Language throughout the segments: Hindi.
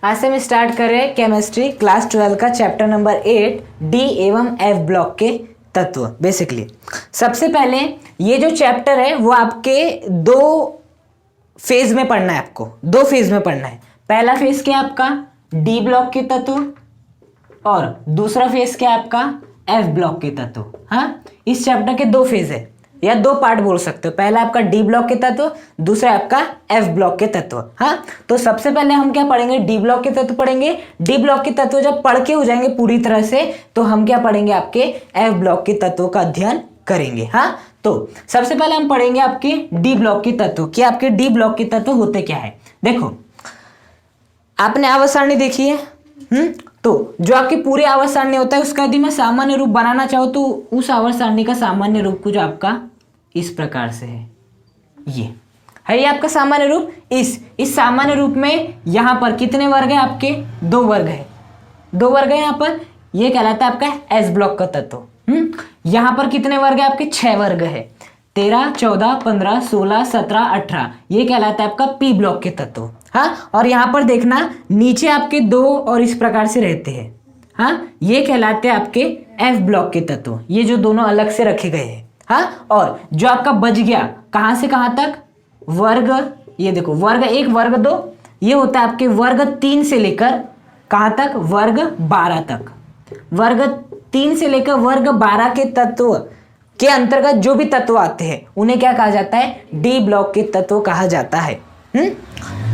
आज से हम स्टार्ट कर रहे हैं केमिस्ट्री क्लास 12 का चैप्टर नंबर 8 डी एवं एफ ब्लॉक के तत्व। बेसिकली सबसे पहले ये जो चैप्टर है वो आपके दो फेज में पढ़ना है, आपको दो फेज में पढ़ना है। पहला फेज क्या है आपका डी ब्लॉक के तत्व और दूसरा फेज क्या है आपका एफ ब्लॉक के तत्व। हाँ, इस चैप्टर के दो फेज है या दो पार्ट बोल सकते हो। पहला आपका डी ब्लॉक के तत्व, दूसरा आपका एफ ब्लॉक के तत्व। हाँ, तो सबसे पहले हम क्या पढ़ेंगे, डी ब्लॉक के तत्व पढ़ेंगे। डी ब्लॉक के तत्व जब पढ़ के हो जाएंगे पूरी तरह से तो हम क्या पढ़ेंगे, आपके एफ ब्लॉक के तत्वों का अध्ययन करेंगे। हाँ, तो सबसे पहले हम पढ़ेंगे आपके डी ब्लॉक के तत्व कि आपके डी ब्लॉक के तत्व होते क्या है। देखो, आपने आवर्त सारणी देखी है। तो जो आपकी पूरी आवर्त सारणी होता है उसका यदि मैं सामान्य रूप बनाना चाहूँ तो उस आवर्त सारणी का सामान्य रूप कुछ आपका इस प्रकार से है। ये आपका सामान्य रूप। इस सामान्य रूप में यहाँ पर कितने वर्ग है, आपके दो वर्ग है। दो वर्ग है यहाँ पर, ये कहलाता है आपका एस ब्लॉक का तत्व। यहाँ पर कितने वर्ग है, आपके 6 वर्ग है। 13, 14, 15, 16, 17, 18 ये कहलाता है आपका पी ब्लॉक के तत्व। हाँ, और यहाँ पर देखना नीचे आपके 2 और इस प्रकार से रहते हैं। हाँ, ये कहलाते हैं आपके एफ ब्लॉक के तत्व, ये जो दोनों अलग से रखे गए हैं। हाँ, और जो आपका बच गया कहाँ से कहाँ तक वर्ग, ये देखो वर्ग 1 वर्ग 2 ये होता है आपके वर्ग 3 से लेकर कहाँ तक, वर्ग 12 तक। वर्ग 3 से लेकर वर्ग 12 के तत्व के अंतर्गत जो भी तत्व आते हैं उन्हें क्या कहा जाता है, डी ब्लॉक के तत्व कहा जाता है।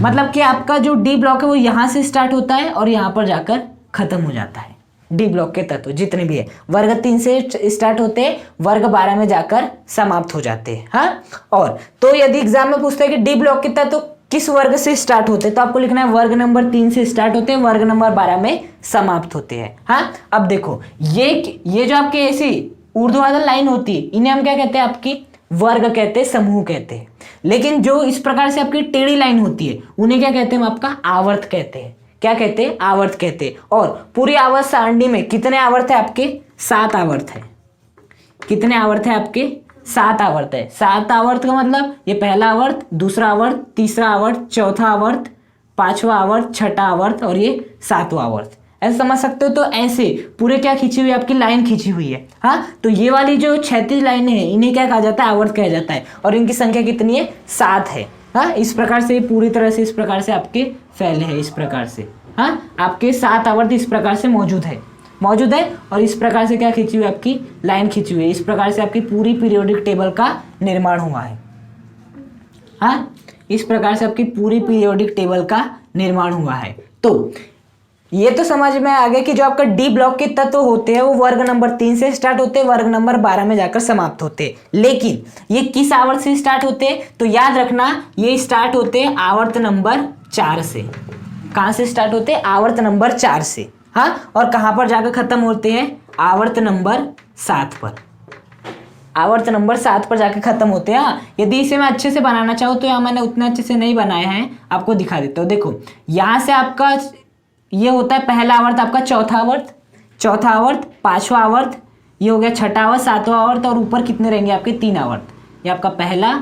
मतलब कि आपका जो डी ब्लॉक है वो यहाँ से स्टार्ट होता है और यहाँ पर जाकर खत्म हो जाता है। डी ब्लॉक के तत्व जितने भी है वर्ग 3 से स्टार्ट होते हैं, वर्ग 12 में जाकर समाप्त हो जाते हैं। हाँ, और तो यदि एग्जाम में पूछते हैं कि डी ब्लॉक के तत्व किस वर्ग से स्टार्ट होते हैं तो आपको लिखना है वर्ग नंबर 3 से स्टार्ट होते हैं, वर्ग नंबर 12 में समाप्त होते हैं। हाँ, अब देखो ये जो आपके ऐसी ऊर्ध्वाधर लाइन होती है इन्हें हम क्या कहते हैं, आपकी वर्ग कहते हैं, समूह कहते हैं। लेकिन जो इस प्रकार से आपकी टेढ़ी लाइन होती है उन्हें क्या कहते हैं, हम आपका आवर्त कहते हैं। क्या कहते हैं, आवर्त कहते हैं। और पूरी आवर्त सारणी में कितने आवर्त है, आपके 7 आवर्त है। कितने आवर्त है, आपके 7 आवर्त है। 7 आवर्त का मतलब ये पहला आवर्त, दूसरा आवर्त, तीसरा आवर्त, चौथा आवर्त, 5वां आवर्त, 6ठा आवर्त और ये 7वां आवर्त। ऐसे समझ सकते हो। तो ऐसे पूरे क्या खींची हुई है, आपकी लाइन खींची हुई है। हाँ, तो ये वाली जो क्षैतिज लाइनें हैं इन्हें क्या कहा जाता है, आवर्त कहा जाता है। और इनकी संख्या कितनी है, 7 है। हाँ, इस प्रकार से पूरी तरह से इस प्रकार से आपके फैले हैं, इस प्रकार से। हाँ, आपके 7 आवर्त इस प्रकार से मौजूद है और इस प्रकार से क्या खींची हुई, आपकी लाइन खींची हुई है। इस प्रकार से आपकी पूरी पीरियोडिक टेबल का निर्माण हुआ है। हाँ, इस प्रकार से आपकी पूरी पीरियोडिक टेबल का निर्माण हुआ है। तो ये तो समझ में आ गया कि जो आपका डी ब्लॉक के तत्व होते हैं वो वर्ग नंबर 3 से स्टार्ट होते हैं, वर्ग नंबर 12 में जाकर समाप्त होते हैं। लेकिन ये किस आवर्त से स्टार्ट होते हैं, तो याद रखना ये स्टार्ट होते हैं आवर्त नंबर 4 से। कहाँ से स्टार्ट होते हैं, आवर्त नंबर 4 से। हाँ, और कहाँ पर जाकर खत्म होते हैं, आवर्त नंबर 7 पर। आवर्त नंबर 7 पर जाकर खत्म होते हैं। हाँ, यदि इसे मैं अच्छे से बनाना चाहूँ तो यहाँ मैंने उतने अच्छे से नहीं बनाया है, आपको दिखा देता हूँ। देखो, यहाँ से आपका ये होता है पहला आवर्त, आपका चौथा आवर्त, 5वां आवर्त, ये हो गया 6ठा आवर्त, 7वां आवर्त और ऊपर कितने रहेंगे, आपके 3 आवर्त। ये आपका पहला,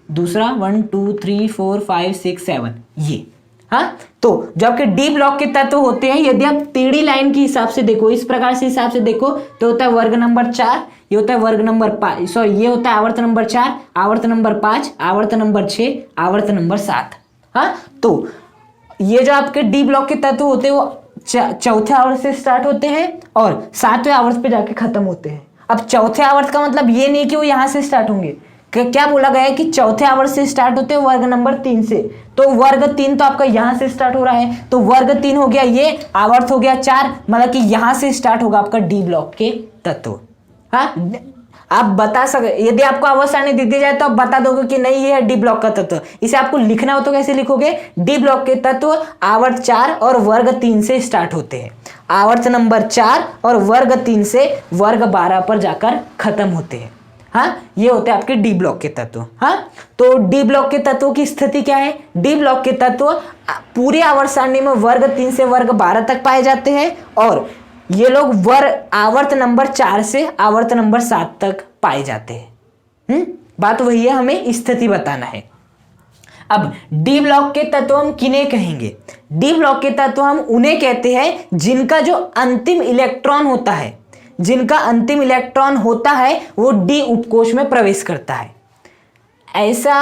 दूसरा, 1 2 3 4 5 6 7 ये। हाँ, तो जो आपके डी ब्लॉक के तत्व होते हैं यदि आप टेढ़ी लाइन के हिसाब से देखो, इस प्रकार से हिसाब से देखो तो होता है वर्ग नंबर 4, ये होता है वर्ग नंबर 5, सॉरी ये होता है आवर्त नंबर 4, आवर्त नंबर 5, आवर्त नंबर 6, आवर्त नंबर 7। हाँ, तो ये जो आपके डी ब्लॉक के तत्व होते हैं वो चौथे आवर्त से स्टार्ट होते हैं और 7वें आवर्त पे जाके खत्म होते हैं। अब चौथे आवर्त का मतलब ये नहीं कि वो यहाँ से स्टार्ट होंगे। क्या बोला गया है कि चौथे आवर्त से स्टार्ट होते हैं वर्ग नंबर 3 से। तो वर्ग 3 तो आपका यहाँ से स्टार्ट हो रहा है, तो वर्ग 3 हो गया, ये आवर्त हो गया 4, मतलब कि यहाँ से स्टार्ट होगा आपका डी ब्लॉक के तत्व। हाँ, आप बता सके, यदि आपको आवर्त सारणी दे दी जाए तो आप बता दोगे कि नहीं ये है डी ब्लॉक का तत्व। इसे आपको लिखना हो तो कैसे लिखोगे, डी ब्लॉक के तत्व आवर्त 4 और वर्ग 3 से स्टार्ट होते हैं। आवर्त नंबर 4 और वर्ग 3 से वर्ग 12 पर जाकर खत्म होते हैं। हाँ, ये होते हैं आपके डी ब्लॉक के तत्व। हाँ, तो डी ब्लॉक के तत्वों की स्थिति क्या है, डी ब्लॉक के तत्व पूरी आवर्त सारणी में वर्ग 3 से वर्ग 12 तक पाए जाते हैं और ये लोग आवर्त नंबर 4 से आवर्त नंबर 7 तक पाए जाते हैं। बात वही है, हमें स्थिति बताना है। अब डी ब्लॉक के तत्व हम किन्हें कहेंगे? डी ब्लॉक के तत्व हम उन्हें कहते हैं जिनका जो अंतिम इलेक्ट्रॉन होता है, जिनका अंतिम इलेक्ट्रॉन होता है वो डी उपकोष में प्रवेश करता है। ऐसा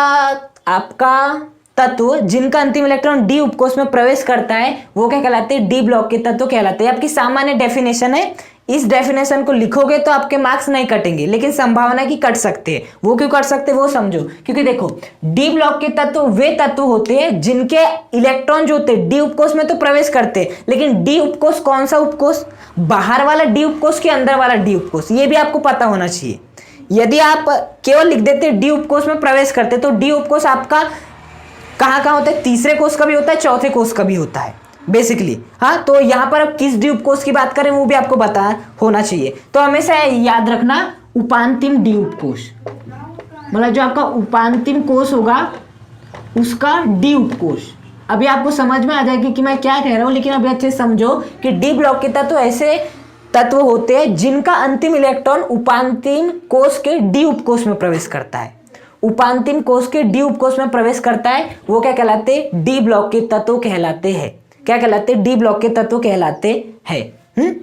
आपका तत्व जिनका अंतिम इलेक्ट्रॉन डी उपकोष में प्रवेश करता है वो क्या कहलाते हैं? डी ब्लॉक के तत्व कहलाते हैं। आपकी सामान्य डेफिनेशन है, इस डेफिनेशन को लिखोगे तो आपके मार्क्स नहीं कटेंगे, लेकिन संभावना की कट सकते हैं। वो क्यों कट सकते हैं वो समझो, क्योंकि देखो डी ब्लॉक के तत्व वे तत्व होते हैं जिनके इलेक्ट्रॉन जो होते हैं डी उपकोष में तो प्रवेश करते हैं, लेकिन डी उपकोष कौन सा उपकोष? बाहर वाला डी उपकोष के अंदर वाला डी उपकोष, ये भी आपको पता होना चाहिए। यदि आप केवल लिख देते डी उपकोष में प्रवेश करते तो डी उपकोष आपका कहाँ कहाँ होता है? तीसरे कोष का भी होता है, चौथे कोष का भी होता है बेसिकली। हाँ, तो यहाँ पर अब किस डी उपकोष की बात करें वो भी आपको पता होना चाहिए। तो हमेशा याद रखना उपांतिम डी उपकोष, मतलब जो आपका उपांतिम कोष होगा उसका डी उपकोष। अभी आपको समझ में आ जाएगी कि मैं क्या कह रहा हूँ, लेकिन अभी अच्छे से समझो कि डी ब्लॉक के तत्व ऐसे तत्व होते हैं जिनका अंतिम इलेक्ट्रॉन उपांतिम कोष के डी उपकोष में प्रवेश करता है। उपांतिम कोष के डी उपकोष में प्रवेश करता है वो क्या कहलाते हैं? डी ब्लॉक के तत्व कहलाते हैं। क्या कहलाते हैं? डी ब्लॉक के तत्व कहलाते हैं।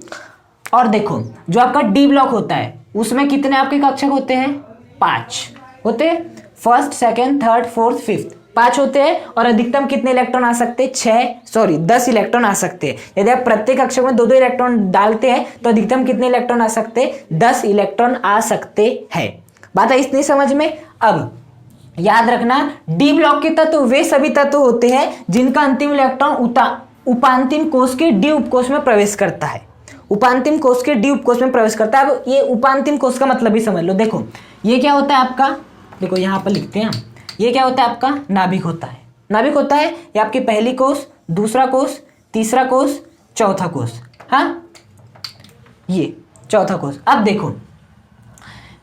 और देखो जो आपका डी ब्लॉक होता है उसमें कितने आपके कक्षक होते हैं? 5 होते हैं। First, second, third, fourth, fifth, 5 होते हैं। और अधिकतम कितने इलेक्ट्रॉन आ सकते हैं? 10 इलेक्ट्रॉन आ सकते हैं। यदि आप प्रत्येक कक्षक में 2-2 इलेक्ट्रॉन डालते हैं तो अधिकतम कितने इलेक्ट्रॉन आ सकते हैं? 10 इलेक्ट्रॉन आ सकते हैं। बात है इतनी समझ में? अब याद रखना डी ब्लॉक के तत्व वे सभी तत्व होते हैं जिनका अंतिम इलेक्ट्रॉन उपांतिम कोष के डी उपकोष में प्रवेश करता है। उपांतिम कोष के डी उपकोष में प्रवेश करता है। अब ये उपांतिम कोष का मतलब भी समझ लो। देखो ये क्या होता है आपका? देखो यहाँ पर लिखते हैं हम, ये क्या होता है आपका? नाभिक होता है। नाभिक होता है ये आपकी पहली कोष, दूसरा कोष, तीसरा कोष, चौथा कोष। हाँ, ये चौथा कोष। अब देखो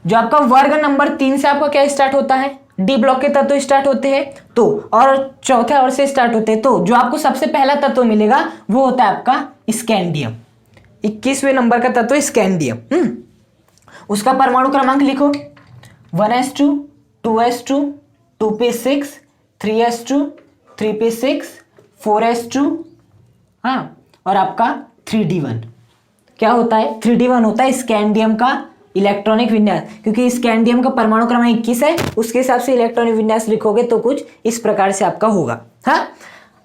जो आपका वर्ग नंबर 3 से आपका क्या स्टार्ट होता है? डी ब्लॉक के तत्व स्टार्ट होते हैं तो, और चौथे और से स्टार्ट होते हैं तो जो आपको सबसे पहला तत्व मिलेगा वो होता है आपका स्कैंडियम। 21वें नंबर का तत्व स्कैंडियम। उसका परमाणु क्रमांक लिखो 1s2, 2s2, 2p6, 3s2, 3p6, 4s2, हाँ, और आपका 3d1। क्या होता है? 3d1 होता है स्कैंडियम का इलेक्ट्रॉनिक विन्यास, क्योंकि स्कैंडियम का परमाणु क्रमांक 21 है, उसके हिसाब से इलेक्ट्रॉनिक विन्यास लिखोगे तो कुछ इस प्रकार से आपका होगा। हाँ,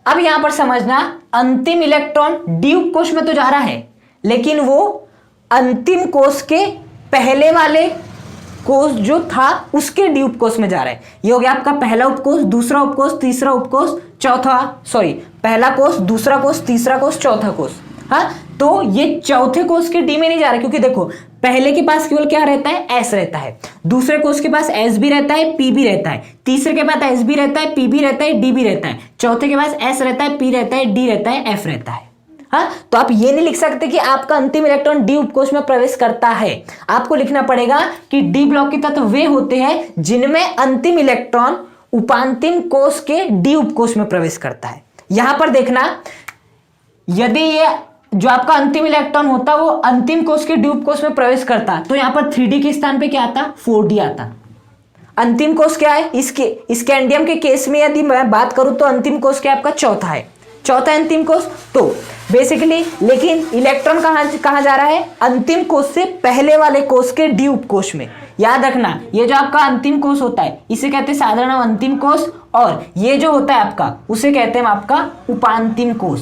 अब यहां पर समझना अंतिम इलेक्ट्रॉन डी उपकोष में तो जा रहा है, लेकिन वो अंतिम कोष के पहले वाले कोष जो था उसके डी उपकोष में जा रहा है। ये हो गया आपका पहला उपकोष, दूसरा उपकोष, तीसरा उपकोष, पहला कोष, दूसरा कोष, तीसरा कोष, चौथा कोष। हाँ, तो ये चौथे कोष के डी में नहीं जा रहा, क्योंकि देखो पहले के पास केवल क्या रहता है? एस रहता है। दूसरे कोष के पास एस भी रहता है, पी भी रहता है। तीसरे के पास एस भी रहता है, पी भी रहता है, डी भी रहता है। चौथे के पास एस रहता है, पी रहता है, डी रहता है, एफ रहता है। हाँ, तो आप ये नहीं लिख सकते कि आपका अंतिम इलेक्ट्रॉन डी उपकोष में प्रवेश करता है। आपको लिखना पड़ेगा कि डी ब्लॉक के तत्व वे होते हैं जिनमें अंतिम इलेक्ट्रॉन उपांतिम कोष के डी उपकोष में प्रवेश करता है। यहां पर देखना, यदि ये जो आपका अंतिम इलेक्ट्रॉन होता वो अंतिम कोष के डी उपकोष में प्रवेश करता तो यहां पर 3d के स्थान पे क्या आता? 4d आता। अंतिम कोष क्या है? इसके स्कैंडियम के केस में यदि मैं बात करूं तो अंतिम कोष क्या आपका? चौथा है, चौथा अंतिम कोष। तो बेसिकली लेकिन इलेक्ट्रॉन कहां जा रहा है? अंतिम कोष से पहले वाले कोष के डी उपकोष में। याद रखना ये जो आपका अंतिम कोष होता है इसे कहते हैं साधारण अंतिम कोष, और ये जो होता है आपका उसे कहते हैं आपका उपांतिम कोष।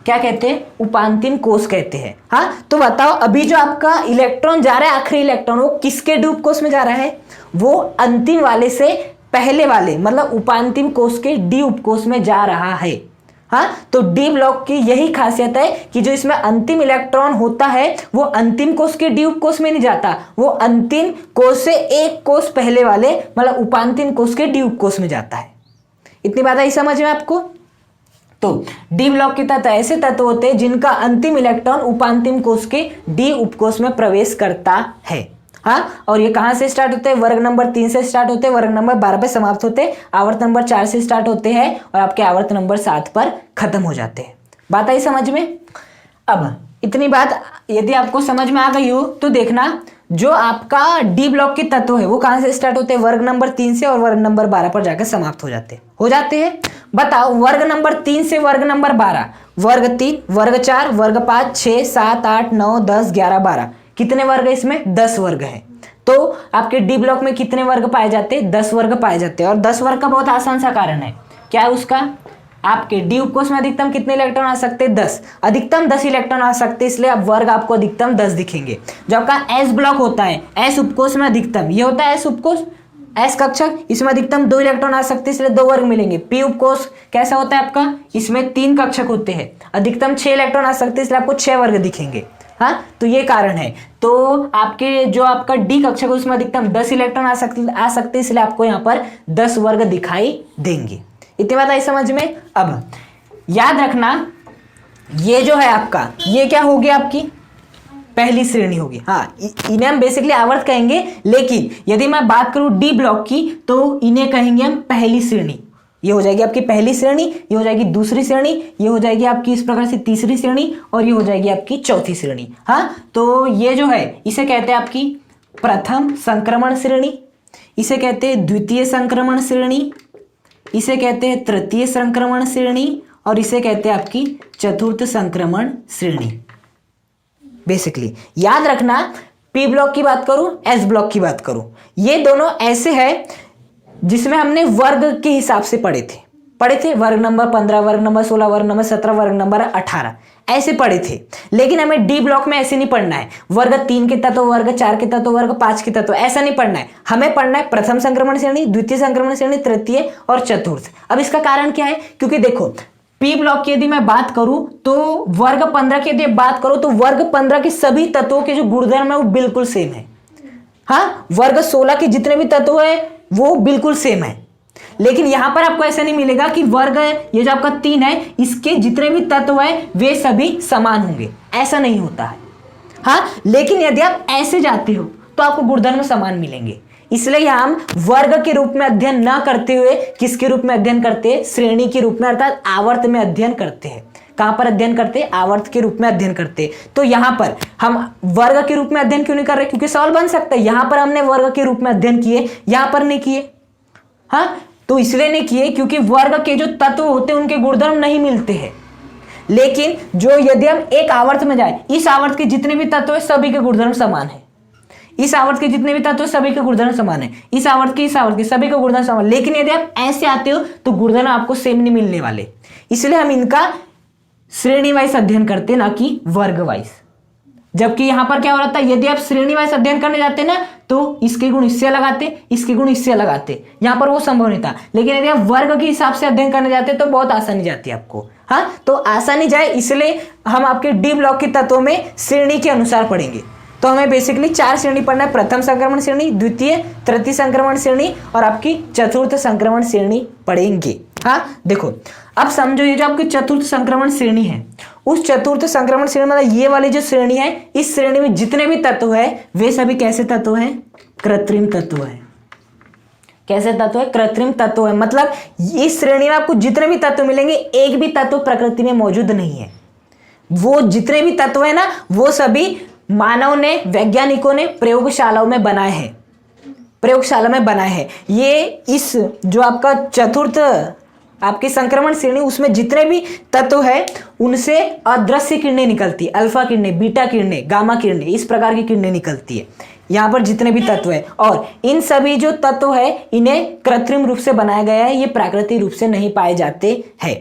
क्या कहते हैं? उपांतिम कोष कहते हैं। हाँ, तो बताओ अभी जो आपका इलेक्ट्रॉन जा रहा है, आखिरी इलेक्ट्रॉन, वो किसके डी उपकोष में जा रहा है? वो अंतिम वाले से पहले वाले मतलब उपांतिम कोष के डी उपकोष में जा रहा है। हाँ, तो डी ब्लॉक की यही खासियत है कि जो इसमें अंतिम इलेक्ट्रॉन होता है वो अंतिम कोष के डी उपकोष में नहीं जाता, वो अंतिम कोष से एक कोष पहले वाले मतलब उपांतिम कोष के डी उपकोष में जाता है। इतनी बात आई समझ में आपको? तो डी ब्लॉक के तत्व ऐसे तत्व होते हैं जिनका अंतिम इलेक्ट्रॉन उपांतिम कोष के डी उपकोष में प्रवेश करता है। हाँ, और ये कहां से स्टार्ट होते हैं? वर्ग नंबर 3 से स्टार्ट होते हैं, वर्ग नंबर 12 पे समाप्त होते हैं, आवर्त नंबर 4 से स्टार्ट होते हैं और आपके आवर्त नंबर 7 पर खत्म हो जाते हैं। बात आई समझ में? अब इतनी बात यदि आपको समझ में आ गई हो तो देखना जो आपका डी ब्लॉक के तत्व है वो कहां से स्टार्ट होते हैं, वर्ग नंबर 3 से, और वर्ग नंबर 12 पर जाकर समाप्त हो जाते हैं। बताओ वर्ग नंबर 3 से वर्ग नंबर 12, वर्ग 3, वर्ग 4, वर्ग 5, 6, 7, 8, 9, 10, 11, 12, कितने वर्ग है इसमें, 10 वर्ग है। तो आपके डी ब्लॉक में कितने वर्ग पाए जाते हैं, 10 वर्ग पाए जाते हैं। और 10 वर्ग का बहुत आसान सा कारण है, क्या है उसका, आपके डी उपकोष में अधिकतम कितने इलेक्ट्रॉन आ सकते हैं, 10, अधिकतम 10 इलेक्ट्रॉन आ सकते हैं, इसलिए अब वर्ग आपको अधिकतम 10 दिखेंगे। जो आपका एस ब्लॉक होता है, एस उपकोष में अधिकतम, ये होता है एस उपकोष, एस कक्षक, इसमें अधिकतम 2 इलेक्ट्रॉन आ सकते हैं, इसलिए 2 वर्ग मिलेंगे। पी उपकोष कैसा होता है आपका, इसमें 3 कक्षक होते हैं, अधिकतम 6 इलेक्ट्रॉन आ सकते हैं, इसलिए आपको 6 वर्ग दिखेंगे। हाँ, तो ये कारण है। तो आपके जो आपका डी कक्षक है उसमें अधिकतम 10 इलेक्ट्रॉन आ सकते हैं, इसलिए आपको यहाँ पर 10 वर्ग दिखाई देंगे। इतनी बात आई समझ में। अब याद रखना, ये जो है आपका, ये क्या होगी, आपकी पहली श्रेणी होगी। हाँ, इन्हें हम बेसिकली आवर्त कहेंगे, लेकिन यदि मैं बात करूं डी ब्लॉक की तो इन्हें कहेंगे हम पहली श्रेणी। ये हो जाएगी आपकी पहली श्रेणी, ये हो जाएगी दूसरी श्रेणी, ये हो जाएगी आपकी इस प्रकार से तीसरी श्रेणी, और ये हो जाएगी आपकी चौथी श्रेणी। हाँ, तो ये जो है इसे कहते हैं आपकी प्रथम संक्रमण श्रेणी, इसे कहते हैं द्वितीय संक्रमण श्रेणी, इसे कहते हैं तृतीय संक्रमण श्रेणी, और इसे कहते हैं आपकी चतुर्थ संक्रमण श्रेणी। बेसिकली याद रखना, पी ब्लॉक की बात करूं, एस ब्लॉक की बात करूं, ये दोनों ऐसे हैं जिसमें हमने वर्ग के हिसाब से पढ़े थे, वर्ग नंबर 15, वर्ग नंबर 16, वर्ग नंबर 17, वर्ग नंबर 18, ऐसे पढ़े थे। लेकिन हमें डी ब्लॉक में ऐसे नहीं पढ़ना है, वर्ग 3 के तत्व, वर्ग 4 के तत्व, वर्ग 5 के तत्व, ऐसा नहीं पढ़ना है। हमें पढ़ना है प्रथम संक्रमण श्रेणी, द्वितीय संक्रमण श्रेणी, तृतीय और चतुर्थ। अब इसका कारण क्या है, क्योंकि देखो पी ब्लॉक की यदि मैं बात करूं तो वर्ग 15 की यदि बात करूं तो वर्ग 15 के सभी तत्वों के जो गुणधर्म है वो बिल्कुल सेम है। हाँ, वर्ग 16 के जितने भी तत्व है वो बिल्कुल सेम है। लेकिन यहां पर आपको ऐसा नहीं मिलेगा कि वर्ग ये जो आपका 3 है इसके जितने भी तत्व है वे सभी समान होंगे, ऐसा नहीं होता है। हाँ, लेकिन यदि आप ऐसे जाते हो तो आपको गुणधर्म समान मिलेंगे। इसलिए हम वर्ग के रूप में अध्ययन न करते हुए किसके रूप में अध्ययन करते हैं, श्रेणी के रूप में अर्थात आवर्त में अध्ययन करते हैं। कहां पर अध्ययन करते हैं, आवर्त के रूप में अध्ययन करते हैं। तो यहां पर हम वर्ग के रूप में अध्ययन क्यों नहीं कर रहे, क्योंकि सवाल बन सकता है यहां पर हमने वर्ग के रूप में अध्ययन किए, यहां पर नहीं किए। हाँ, तो इसलिए नहीं किए क्योंकि वर्ग के जो तत्व होते हैं उनके गुणधर्म नहीं मिलते हैं। लेकिन जो यदि हम एक आवर्त में जाए, इस आवर्त के जितने भी तत्व है सभी के गुणधर्म समान है, इस आवर्त के जितने भी तत्व सभी के गुणधर्म समान है, इस आवर्त के सभी के गुणधर्म समान। लेकिन यदि आप ऐसे आते हो तो गुणधर्म आपको सेम नहीं मिलने वाले, इसलिए हम इनका श्रेणी वाइज अध्ययन करते ना कि वर्ग वाइज। जबकि यहां पर क्या हो रहा था, यदि आप श्रेणी वाइज अध्ययन करने जाते ना तो इसके गुण इससे लगाते, इसके गुण इससे लगाते, यहां पर वो संभव नहीं था। लेकिन यदि आप वर्ग के हिसाब से अध्ययन करने जाते तो बहुत आसानी जाती है आपको। हाँ, तो आसानी जाए इसलिए हम आपके डी ब्लॉक के तत्वों में श्रेणी के अनुसार पढ़ेंगे। तो हमें बेसिकली 4 श्रेणी पढ़ना है, प्रथम संक्रमण श्रेणी, द्वितीय तृतीय संक्रमण श्रेणी और आपकी चतुर्थ संक्रमण श्रेणी पढ़ेंगे। हाँ, देखो अब समझो ये जो आपकी चतुर्थ संक्रमण श्रेणी है, उस चतुर्थ संक्रमण श्रेणी मतलब ये वाली जो श्रेणी है, इस श्रेणी में जितने भी तत्व है वे सभी कैसे तत्व है, कृत्रिम तत्व है। कैसे तत्व है, कृत्रिम तत्व है। मतलब इस श्रेणी में आपको जितने भी तत्व मिलेंगे एक भी तत्व प्रकृति में मौजूद नहीं है। वो जितने भी तत्व है ना वो सभी मानव ने, वैज्ञानिकों ने प्रयोगशालाओं में बनाए हैं, प्रयोगशाला में बनाए हैं। ये इस जो आपका चतुर्थ आपकी संक्रमण श्रेणी, उसमें जितने भी तत्व है उनसे अदृश्य किरणें निकलती है, अल्फा किरणें, बीटा किरणें, गामा किरणें, इस प्रकार की किरणें निकलती है यहाँ पर जितने भी तत्व है। और इन सभी जो तत्व है इन्हें कृत्रिम रूप से बनाया गया है, ये प्राकृतिक रूप से नहीं पाए जाते हैं।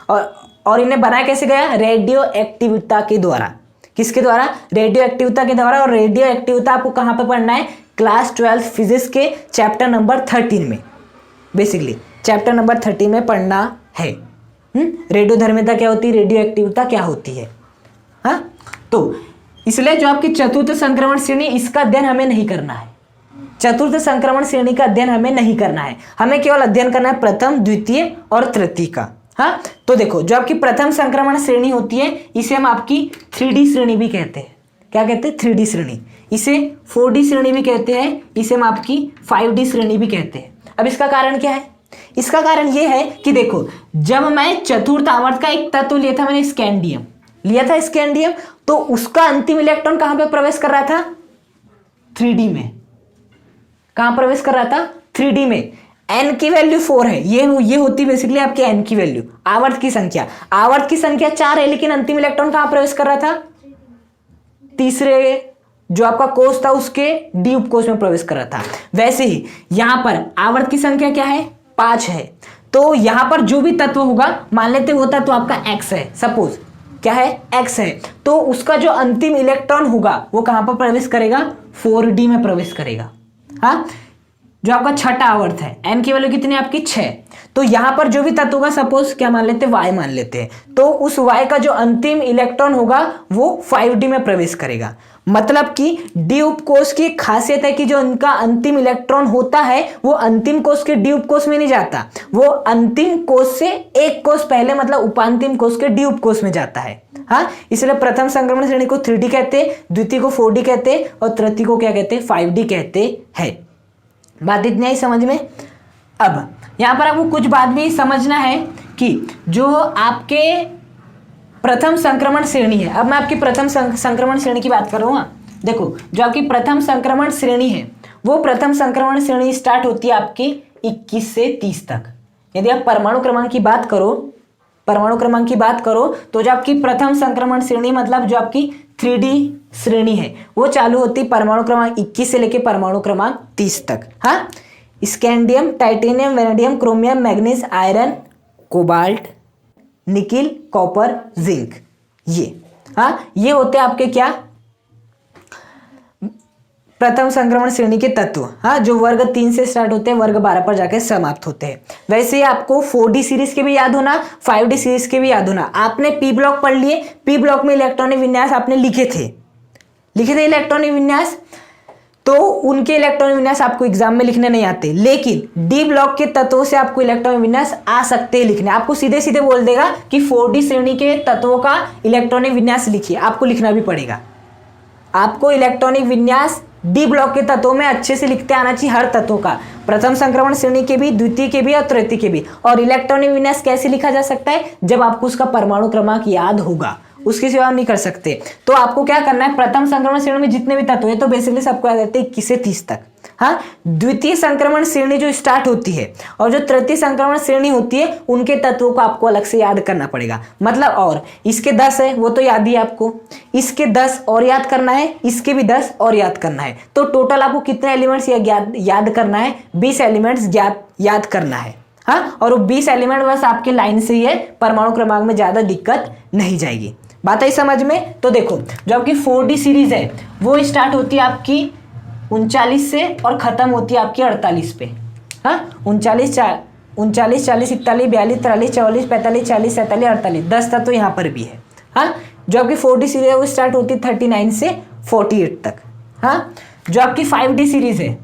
और इन्हें बनाया कैसे गया, रेडियो एक्टिविता के द्वारा। किसके द्वारा, रेडियो एक्टिविता के द्वारा। और रेडियो एक्टिविता आपको कहां पे पढ़ना है, क्लास 12 फिजिक्स के चैप्टर नंबर 13 में, बेसिकली चैप्टर नंबर 13 में पढ़ना है। रेडियो धर्मिता क्या होती है, रेडियो एक्टिविता क्या होती है। हाँ, तो इसलिए जो आपकी चतुर्थ संक्रमण श्रेणी, इसका अध्ययन हमें नहीं करना है। चतुर्थ संक्रमण श्रेणी का अध्ययन हमें नहीं करना है, हमें केवल अध्ययन करना है प्रथम, द्वितीय और तृतीय का। हाँ, तो देखो जो आपकी प्रथम संक्रमण श्रेणी होती है इसे हम आपकी 3D श्रेणी भी कहते हैं। क्या कहते हैं, 3D श्रेणी। इसे 4D श्रेणी भी कहते हैं, इसे हम आपकी 5D श्रेणी भी कहते हैं। अब इसका कारण क्या है, इसका कारण यह है कि देखो जब मैं चतुर्थ आवर्त का एक तत्व लिया था, मैंने स्कैंडियम लिया था, स्कैंडियम, तो उसका अंतिम इलेक्ट्रॉन कहां पे प्रवेश कर रहा था, 3D में। कहां प्रवेश कर रहा था? 3D में। n की वैल्यू 4 है, ये होती बेसिकली आपकी n की वैल्यू, आवर्त की संख्या। आवर्त की संख्या 4 है, लेकिन अंतिम इलेक्ट्रॉन कहां प्रवेश कर रहा था? तीसरे जो आपका कोष था उसके डी उपकोष में प्रवेश कर रहा था। वैसे ही यहां पर आवर्त की संख्या क्या है? 5 है। तो यहां पर जो भी तत्व होगा, मान लेते वो तत्व आपका x है, सपोज क्या है? x है, तो उसका जो अंतिम इलेक्ट्रॉन होगा वो कहां पर प्रवेश करेगा? 4D में प्रवेश करेगा। हाँ, जो आपका छठा आवर्त है, n की वैल्यू कितनी? आपकी 6। तो यहां पर जो भी तत्व होगा, सपोज क्या मान लेते? y मान लेते हैं, तो उस y का जो अंतिम इलेक्ट्रॉन होगा वो 5D में प्रवेश करेगा। मतलब कि डी उपकोष की खासियत है कि जो उनका अंतिम इलेक्ट्रॉन होता है वो अंतिम कोष के डी उपकोष में नहीं जाता, वो अंतिम कोष से एक कोष पहले मतलब उपांतिम कोष के डी उपकोष में जाता है। हाँ, इसलिए प्रथम संक्रमण श्रेणी को 3D कहते हैं, द्वितीय को 4D कहते हैं और तृतीय को क्या कहते हैं? 5D कहते हैं। बात इतनी आई समझ में? अब यहां पर आपको कुछ बात भी समझना है कि जो आपके प्रथम संक्रमण श्रेणी है, अब मैं आपकी प्रथम संक्रमण श्रेणी की बात कर रहा हूं। देखो, जो आपकी प्रथम संक्रमण श्रेणी है वो प्रथम संक्रमण श्रेणी स्टार्ट होती है आपकी 21 से 30 तक। यदि आप परमाणु क्रमांक की बात करो तो जो आपकी प्रथम संक्रमण श्रेणी मतलब जो आपकी 3D श्रेणी है वो चालू होती परमाणु क्रमांक 21 से लेकर परमाणु क्रमांक 30 तक। हाँ, scandium, titanium, vanadium, chromium, manganese, iron, cobalt, nickel, copper, zinc, ये होते हैं आपके क्या? प्रथम संक्रमण श्रेणी के तत्व। हाँ, जो वर्ग 3 से स्टार्ट होते हैं, वर्ग 12 पर जाकर समाप्त होते हैं। वैसे ही आपको 4D सीरीज के भी याद होना, 5D सीरीज के भी याद होना। आपने पी ब्लॉक पढ़ लिए, पी ब्लॉक में इलेक्ट्रॉनिक विन्यास आपने लिखे थे इलेक्ट्रॉनिक विन्यास, तो उनके इलेक्ट्रॉनिक विन्यास आपको एग्जाम में लिखने नहीं आते, लेकिन डी ब्लॉक के तत्वों से आपको इलेक्ट्रॉनिक विन्यास आ सकते हैं लिखने। आपको सीधे सीधे बोल देगा कि 4D श्रेणी के तत्वों का इलेक्ट्रॉनिक विन्यास लिखिए, आपको लिखना भी पड़ेगा। आपको इलेक्ट्रॉनिक विन्यास डी ब्लॉक के तत्वों में अच्छे से लिखते आना चाहिए, हर तत्वों का, प्रथम संक्रमण श्रेणी के भी, द्वितीय के भी और तृतीय के भी। और इलेक्ट्रॉनिक विन्यास कैसे लिखा जा सकता है? जब आपको उसका परमाणु क्रमांक याद होगा, उसके सिवा आप नहीं कर सकते। तो आपको क्या करना है? प्रथम संक्रमण श्रेणी में जितने भी तत्व है तो बेसिकली सबको याद रहते हैं 21 से 30 तक। हाँ, द्वितीय संक्रमण श्रेणी जो स्टार्ट होती है और जो तृतीय संक्रमण श्रेणी होती है उनके तत्वों को आपको अलग से याद करना पड़ेगा। मतलब और इसके 10 है वो तो याद ही है आपको, इसके 10 और याद करना है, इसके भी 10 और याद करना है। तो टोटल आपको कितने एलिमेंट्स याद करना है? 20 एलिमेंट्स याद करना है। हाँ, और वो 20 एलिमेंट बस आपके लाइन से ही है, परमाणु क्रमांक में ज्यादा दिक्कत नहीं जाएगी। बात आई समझ में? तो देखो, जो आपकी 4D सीरीज है वो स्टार्ट होती है आपकी 39 से और खत्म होती है आपकी 48 पे। हाँ, 39, 40, 41, 42, 43, 44, 45, 46, 47, 48, 10 तत्व तो यहाँ पर भी है। हाँ, जो आपकी 4D सीरीज है वो स्टार्ट होती है 39 से 48 तक। हाँ, जो आपकी 5D सीरीज है,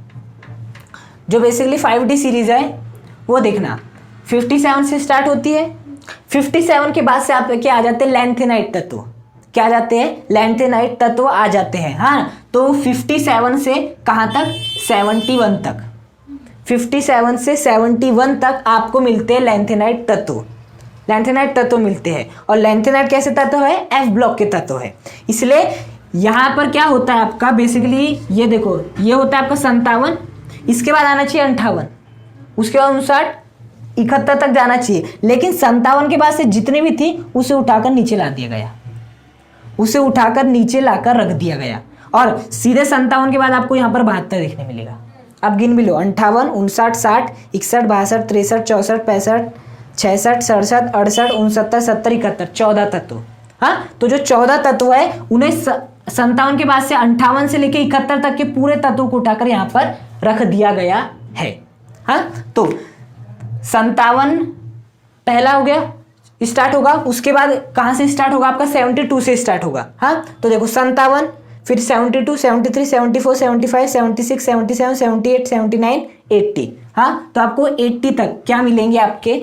जो बेसिकली 5D सीरीज है वो देखना 57 से स्टार्ट होती है। 57 के बाद से आप क्या आ जाते हैं? लैंथेनाइट तत्व। क्या आ जाते हैं? लैंथेनाइट तत्व आ जाते हैं। हाँ, तो 57 से कहाँ तक? 71 तक। 57 से 71 तक आपको मिलते हैं लैंथेनाइट तत्व। लैंथेनाइट तत्व मिलते हैं, और लैंथेनाइट कैसे तत्व है? एफ ब्लॉक के तत्व है। इसलिए यहाँ पर क्या होता है आपका बेसिकली, ये देखो, ये होता है आपका 57, इसके बाद आना चाहिए 58, उसके बाद 59, 71 तक जाना चाहिए, लेकिन 57 के बाद से जितने भी थी उसे उठाकर नीचे ला दिया गया, उसे उठाकर नीचे लाकर रख दिया गया, और सीधे 57 के बाद आपको यहाँ पर 72 देखने मिलेगा। अब गिन भी लो, 58, 59, 60, 61, 62, 63, 64, 65, 66, 67, 68, 69, 70, 71, 14 तत्व। हाँ, तो जो 14 तत्व है उन्हें 57 के बाद से 58 से लेकर 71 तक के पूरे तत्वों को उठाकर यहाँ पर रख दिया गया है। हाँ, तो 57 पहला हो गया, स्टार्ट होगा। उसके बाद कहाँ से स्टार्ट होगा? आपका 72 से स्टार्ट होगा। हाँ, तो देखो 57, फिर 72, 73, 74, 75, 76, 77, 78, 79, 80। हाँ, तो आपको 80 तक क्या मिलेंगे आपके?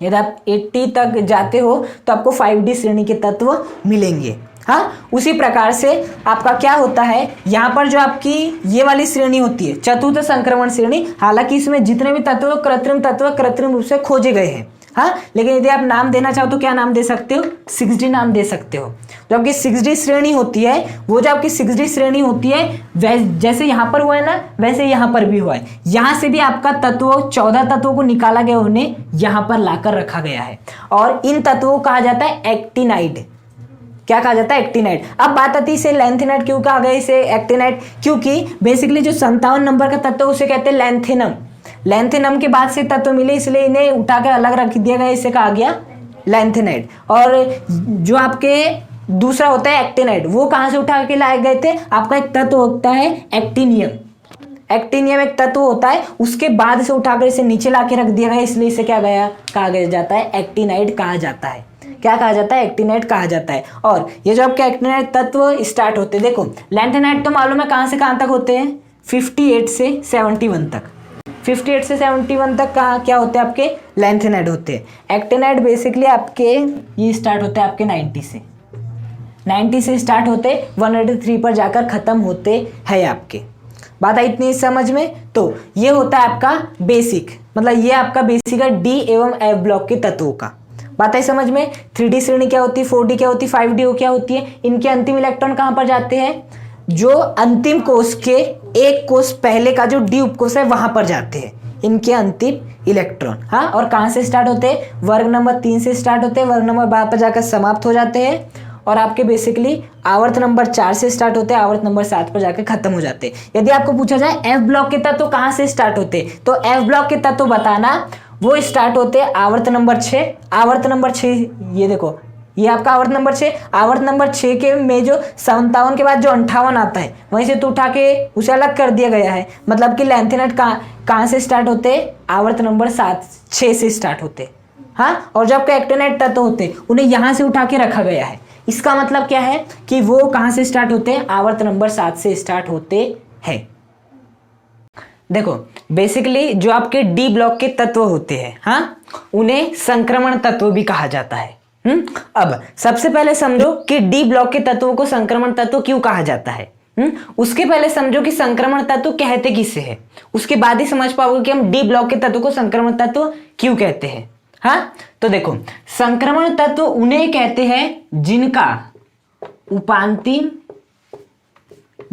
यदि आप 80 तक जाते हो तो आपको 5D श्रेणी के तत्व मिलेंगे। हाँ, उसी प्रकार से आपका क्या होता है, यहाँ पर जो आपकी ये वाली श्रेणी होती है चतुर्थ संक्रमण श्रेणी, हालांकि इसमें जितने भी तत्व कृत्रिम रूप से खोजे गए हैं। हाँ, लेकिन यदि आप नाम देना चाहो तो क्या नाम दे सकते हो, 6D नाम दे सकते हो। जो आपकी 6D श्रेणी होती है, वो जो आपकी 6D श्रेणी होती है जैसे यहाँ पर हुआ है ना, वैसे यहाँ पर भी हुआ है। यहाँ से भी आपका तत्व 14 तत्वों को निकाला गया, उन्हें यहाँ पर लाकर रखा गया है और इन तत्वों को कहा जाता है एक्टिनाइड। क्या कहा जाता है, एक्टिनाइड। अब बात आती है इसे लैंथेनाइड क्यों कहा गया, इसे एक्टिनाइड, क्योंकि बेसिकली जो 57 नंबर का तत्व उसे कहते हैं लैंथेनम। लैंथेनम के बाद से तत्व मिले, इसलिए इन्हें उठा के अलग रख दिया गया, इसे कहा गया लैंथेनाइड। और जो आपके दूसरा होता है एक्टिनाइड, वो कहाँ से उठा के लाए गए थे, आपका एक तत्व होता है एक्टिनियम। एक्टिनियम एक तत्व होता है, उसके बाद से उठाकर इसे नीचे ला के रख दिया गया, इसलिए इसे क्या कहा गया जाता है, एक्टिनाइड कहा जाता है। क्या कहा जाता है, एक्टिनाइड कहा जाता है। और ये जो आपके एक्टिनाइड तत्व स्टार्ट होते हैं, देखो लैंथेनाइड तो मालूम है कहाँ से कहाँ तक होते हैं, 58 से 71 तक। 58 से 71 तक कहाँ क्या होते हैं, आपके लैंथेनाइड होते हैं। एक्टिनाइड बेसिकली आपके ये स्टार्ट होते हैं आपके 90 से स्टार्ट होते 183 पर जाकर खत्म होते हैं आपके। बात आई इतनी समझ में। तो ये होता है आपका बेसिक, मतलब ये आपका बेसिक है डी एवं एफ ब्लॉक के तत्वों का। बात आई समझ में। 3D श्रेणी क्या होती है, 4D क्या होती है, 5D क्या होती है, इनके अंतिम इलेक्ट्रॉन कहाँ पर जाते हैं, जो अंतिम कोष के एक कोष पहले का जो डी उपकोष है वहां पर जाते हैं इनके अंतिम इलेक्ट्रॉन। हाँ, और कहाँ से स्टार्ट होते हैं, वर्ग नंबर 3 से स्टार्ट होते हैं, वर्ग नंबर 12 पर जाकर समाप्त हो जाते हैं। और आपके बेसिकली आवर्त नंबर 4 से स्टार्ट होते हैं, आवर्त नंबर 7 पर जाकर खत्म हो जाते हैं। यदि आपको पूछा जाए एफ ब्लॉक के तत्व कहाँ से स्टार्ट होते हैं, तो एफ ब्लॉक के तत्व बताना, वो स्टार्ट होते हैं आवर्त नंबर 6। आवर्त नंबर 6 ये देखो, ये आपका आवर्त नंबर 6। आवर्त नंबर 6 के में जो 57 के बाद जो 58 आता है, वहीं से तो उठा के उसे अलग कर दिया गया है। मतलब कि लैंथेनाइड कहाँ से स्टार्ट होते हैं, आवर्त नंबर 6 से स्टार्ट होते। हाँ, और जब आपके एक्टिनाइड तत्व होते उन्हें यहाँ से उठा के रखा गया है। इसका मतलब क्या है कि वो कहाँ से स्टार्ट होते हैं, आवर्त नंबर 7 से स्टार्ट होते हैं। देखो बेसिकली जो आपके डी ब्लॉक के तत्व होते हैं, हाँ, उन्हें संक्रमण तत्व भी कहा जाता है। अब सबसे पहले समझो कि डी ब्लॉक के तत्वों को संक्रमण तत्व क्यों कहा जाता है। उसके पहले समझो कि संक्रमण तत्व कहते किससे है, उसके बाद ही समझ पाओगे कि हम डी ब्लॉक के तत्व को संक्रमण तत्व क्यों कहते हैं। हाँ, तो देखो संक्रमण तत्व उन्हें कहते हैं जिनका उपांतिम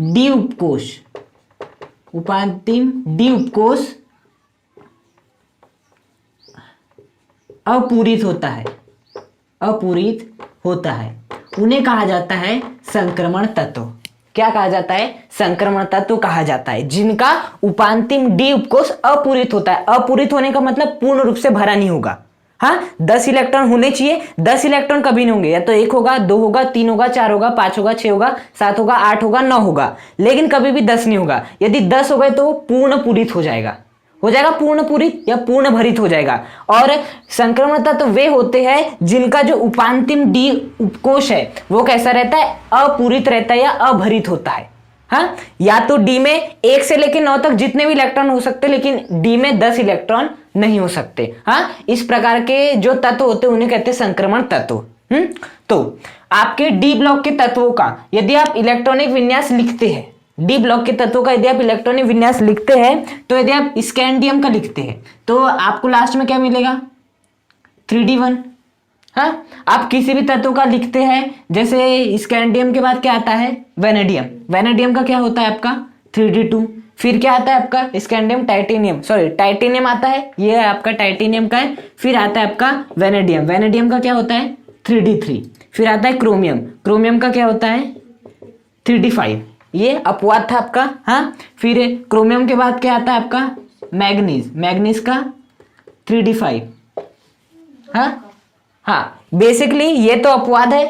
डी उपकोष अपूरित होता है, उन्हें कहा जाता है संक्रमण तत्व। क्या कहा जाता है, संक्रमण तत्व कहा जाता है जिनका उपांतिम डी उपकोष अपूरित होता है। अपूरित होने का मतलब पूर्ण रूप से भरा नहीं होगा। हाँ, 10 इलेक्ट्रॉन होने चाहिए, 10 इलेक्ट्रॉन कभी नहीं होंगे, या तो 1 होगा, 2 होगा, 3 होगा, 4 होगा, 5 होगा, 6 होगा, 7 होगा, 8 होगा, 9 होगा, लेकिन कभी भी 10 नहीं होगा। यदि 10 हो गए तो पूर्ण पूरित हो जाएगा पूर्ण पूरित या पूर्ण भरित हो जाएगा। और संक्रमण तत्व वे होते हैं जिनका जो उपांतिम डी उपकोष है वो कैसा रहता है, अपूरित रहता है या अभरित होता है। हाँ, या तो डी में 1 से लेकर 9 तक जितने भी इलेक्ट्रॉन हो सकते, लेकिन डी में 10 इलेक्ट्रॉन नहीं हो सकते। हाँ, इस प्रकार के जो तत्व होते हैं उन्हें कहते हैं संक्रमण तत्व। तो आपके डी ब्लॉक के तत्वों का यदि आप इलेक्ट्रॉनिक विन्यास लिखते हैं, डी ब्लॉक के तत्वों का यदि आप इलेक्ट्रॉनिक विन्यास लिखते हैं, तो यदि आप स्कैंडियम का लिखते हैं तो आपको लास्ट में क्या मिलेगा, 3D1। हाँ, आप किसी भी तत्व का लिखते हैं, जैसे स्कैंडियम के बाद क्या आता है, वेनेडियम। वेनेडियम का क्या होता है आपका 3D2। फिर क्या आता है आपका स्कैंडियम, टाइटेनियम आता है, ये आपका टाइटेनियम का है। फिर आता है आपका वेनेडियम, वेनेडियम का क्या होता है 3D3। फिर आता है क्रोमियम, क्रोमियम का क्या होता है 3D5। ये अपवाद था आपका। हाँ, फिर क्रोमियम के बाद क्या आता है आपका मैग्नीज, मैग्नीज का 3D5। हाँ, बेसिकली ये तो अपवाद है।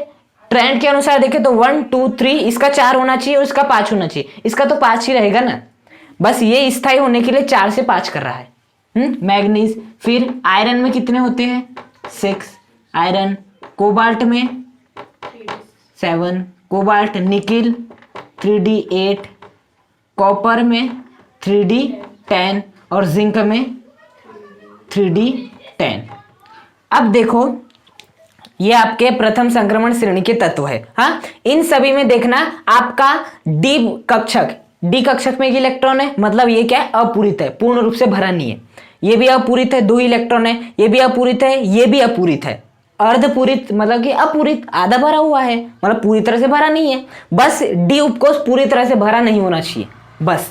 ट्रेंड के अनुसार देखें तो 1 2 3 इसका 4 होना चाहिए और इसका 5 होना चाहिए, इसका तो 5 ही रहेगा ना, बस ये स्थायी होने के लिए 4 से 5 कर रहा है। मैग्नीज। फिर आयरन में कितने होते हैं 6 आयरन, कोबाल्ट में 7, कोबाल्ट, निकिल 3D8, कॉपर में 3D10 और जिंक में 3D10। अब देखो ये आपके प्रथम संक्रमण श्रेणी के तत्व है। हाँ, इन सभी में देखना आपका डी कक्षक में इलेक्ट्रॉन है, मतलब ये क्या है अपूरित है, पूर्ण रूप से भरा नहीं है। ये भी अपूरित है, 2 इलेक्ट्रॉन है, ये भी अपूरित है, ये भी अपूरित है। अर्धपूरित मतलब कि अपूरित, आधा भरा हुआ है, मतलब पूरी तरह से भरा नहीं है। बस डी उपकोष पूरी तरह से भरा नहीं होना चाहिए, बस।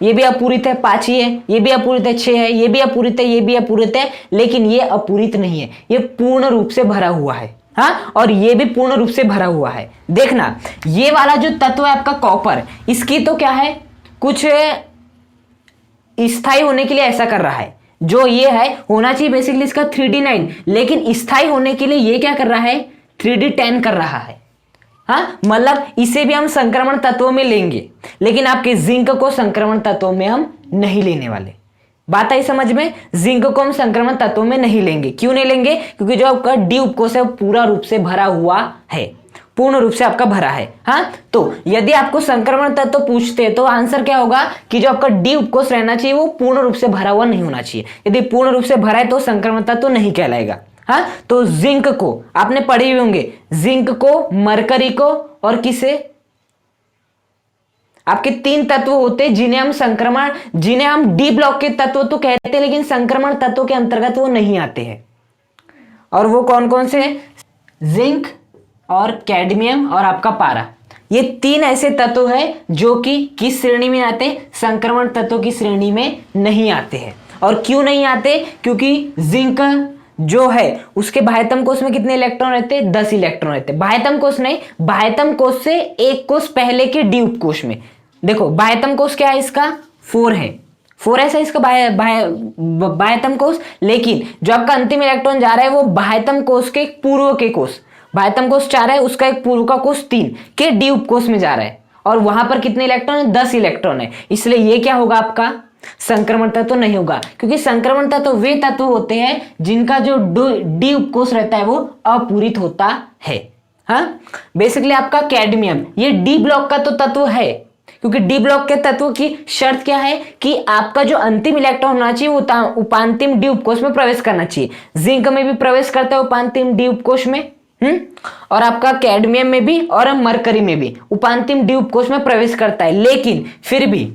ये भी अपूरित है, 5 ही है, ये भी अपूरित है, 6 है, ये भी अपूरित है, ये भी अपूरित है, लेकिन ये अपूरित नहीं है, ये पूर्ण रूप से भरा हुआ है। हाँ, और ये भी पूर्ण रूप से भरा हुआ है। देखना, ये वाला जो तत्व है आपका कॉपर, इसकी तो क्या है, कुछ स्थायी होने के लिए ऐसा कर रहा है। जो ये है होना चाहिए बेसिकली इसका 3d9, लेकिन स्थायी होने के लिए ये क्या कर रहा है, 3d10 कर रहा है। हाँ, मतलब इसे भी हम संक्रमण तत्वों में लेंगे, लेकिन आपके जिंक को संक्रमण तत्वों में हम नहीं लेने वाले। बात आई समझ में? जिंक को हम संक्रमण तत्वों में नहीं लेंगे। क्यों नहीं लेंगे? क्योंकि जो आपका डी उपकोष है वो पूरा रूप से भरा हुआ है, पूर्ण रूप से आपका भरा है। हाँ, तो यदि आपको संक्रमण तत्व पूछते हैं तो आंसर क्या होगा कि जो आपका डी उपकोष रहना चाहिए वो पूर्ण रूप से भरा हुआ नहीं होना चाहिए। यदि पूर्ण रूप से भरा है तो संक्रमण तत्व नहीं कहलाएगा। हाँ, तो जिंक को आपने पढ़े हुए होंगे, जिंक को, मरकरी को और किसे, आपके 3 तत्व होते हैं जिन्हें हम डी ब्लॉक के तत्व तो कहते हैं, लेकिन संक्रमण तत्वों के अंतर्गत वो नहीं आते हैं। और वो कौन कौन से हैं? जिंक और कैडमियम और आपका पारा। ये 3 ऐसे तत्व हैं जो कि किस श्रेणी में आते हैं? संक्रमण तत्वों की श्रेणी में नहीं आते हैं। और क्यों नहीं आते? क्योंकि जिंक जो है उसके बाह्यतम कोष में कितने इलेक्ट्रॉन रहते हैं? 10 इलेक्ट्रॉन रहते हैं। बाह्यतम कोष नहीं, बाह्यतम कोष से एक कोष पहले के डी उपकोष में। देखो बाह्यतम कोष क्या है इसका? 4 है, 4 ऐसा इसका बाह्यतम कोष, लेकिन जो आपका अंतिम इलेक्ट्रॉन जा रहा है वो बाह्यतम कोष के पूर्व के कोष, बाह्यतम कोष 4 है, उसका एक पूर्व का कोष 3 के डी उपकोष में जा रहा है, और वहां पर कितने इलेक्ट्रॉन है? 10 इलेक्ट्रॉन है। इसलिए ये क्या होगा आपका? संक्रमण तत्व नहीं होगा, क्योंकि संक्रमण तत्व वे तत्व होते हैं जिनका जो डी उपकोष रहता है वो अपूरित होता है। हाँ, बेसिकली आपका कैडमियम ये डी ब्लॉक का तो तत्व है, क्योंकि डी ब्लॉक के तत्व की शर्त क्या है कि आपका जो अंतिम इलेक्ट्रॉन होना चाहिए वो उपांतिम डी उपकोष में प्रवेश करना चाहिए। जिंक में भी प्रवेश करता है उपांतिम डी उपकोष में, और आपका कैडमियम में भी और मरकरी में भी उपांतिम डी उपकोष में प्रवेश करता है। लेकिन फिर भी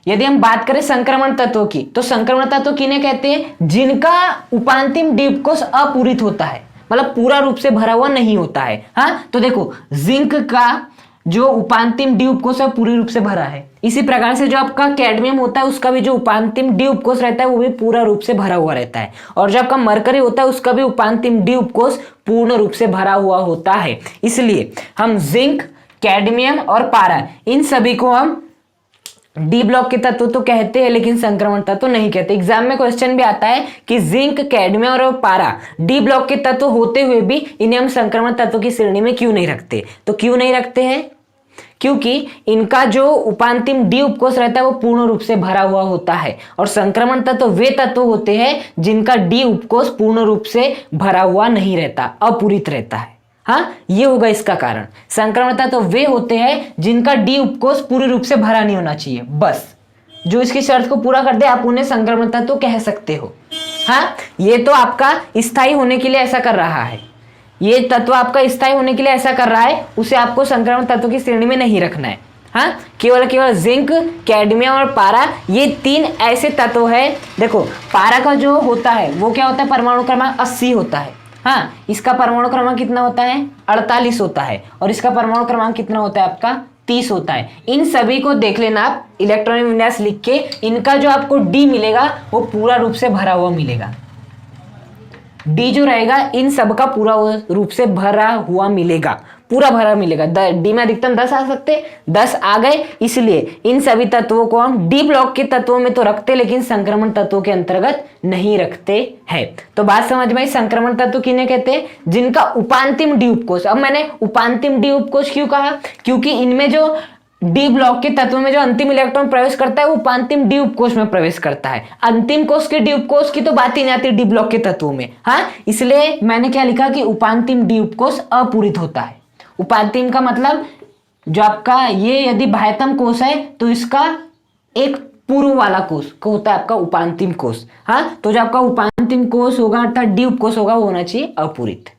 यदि हम बात करें संक्रमण तत्वों की, तो संक्रमण तत्व किन्हें कहते हैं? जिनका उपांतिम डी उपकोष अपूरित होता है, मतलब पूरा रूप से भरा हुआ नहीं होता है। हाँ, तो देखो जिंक का जो उपांतिम डी उपकोष है पूरी रूप से भरा है। इसी प्रकार से जो आपका कैडमियम होता है उसका भी जो उपांतिम डी उपकोष रहता है वो भी पूरा रूप से भरा हुआ रहता है, और जो आपका मरकरी होता है उसका भी उपांतिम डी उपकोष पूर्ण रूप से भरा हुआ होता है। इसलिए हम जिंक, कैडमियम और पारा इन सभी को हम डी ब्लॉक के तत्व तो कहते हैं, लेकिन संक्रमण तत्व नहीं कहते। एग्जाम में क्वेश्चन भी आता है कि जिंक, कैडमियम और पारा डी ब्लॉक के तत्व होते हुए भी इन्हें हम संक्रमण तत्व की श्रेणी में क्यों नहीं रखते? तो क्यों नहीं रखते हैं? क्योंकि इनका जो उपांतिम डी उपकोष रहता है वो पूर्ण रूप से भरा हुआ होता है, और संक्रमण तत्व वे तत्व होते हैं जिनका डी उपकोष पूर्ण रूप से भरा हुआ नहीं रहता, अपूरित रहता है। हाँ, ये होगा इसका कारण। संक्रमण तत्व वे होते हैं जिनका डी उपकोष पूरी रूप से भरा नहीं होना चाहिए, बस जो इसकी शर्त को पूरा कर दे आप उन्हें संक्रमण तत्व कह सकते हो। हाँ, ये तो आपका स्थायी होने के लिए ऐसा कर रहा है, ये तत्व आपका स्थायी होने के लिए ऐसा कर रहा है, उसे आपको संक्रमण तत्व की श्रेणी में नहीं रखना है। हाँ, केवल जिंक, कैडमियम और पारा ये 3 ऐसे तत्व है। देखो पारा का जो होता है वो क्या होता है? परमाणु क्रमांक 80 होता है। हाँ, इसका परमाणु क्रमांक कितना होता है? 48 होता है, और इसका परमाणु क्रमांक कितना होता है आपका? 30 होता है। इन सभी को देख लेना आप इलेक्ट्रॉनिक विन्यास लिख के, इनका जो आपको डी मिलेगा वो पूरा रूप से भरा हुआ मिलेगा। डी जो रहेगा इन सब का पूरा रूप से भरा हुआ मिलेगा, पूरा भरा मिलेगा। डी में अधिकतम 10 आ सकते, 10 आ गए, इसलिए इन सभी तत्वों को हम डी ब्लॉक के तत्वों में तो रखते लेकिन संक्रमण तत्वों के अंतर्गत नहीं रखते हैं। तो बात समझ में आई? संक्रमण तत्व किन्हें कहते हैं? जिनका उपांतिम डी उपकोष। अब मैंने उपांतिम डी उपकोष क्यों कहा? क्योंकि इनमें जो डी ब्लॉक के तत्व में जो अंतिम इलेक्ट्रॉन प्रवेश करता है वो उपांतिम डी उपकोष में प्रवेश करता है। अंतिम कोष के डी उपकोष की तो बात ही नहीं आती डी ब्लॉक के तत्वों में। हाँ, इसलिए मैंने क्या लिखा कि उपांतिम डी उपकोष अपूरित होता है। उपांतिम का मतलब जो आपका ये यदि बाह्यतम कोष है तो इसका एक पूर्व वाला कोष को होता है आपका उपांतिम कोष। हाँ, तो जो आपका उपांतिम कोष होगा अर्थात डी उपकोष होगा वो होना चाहिए अपूरित।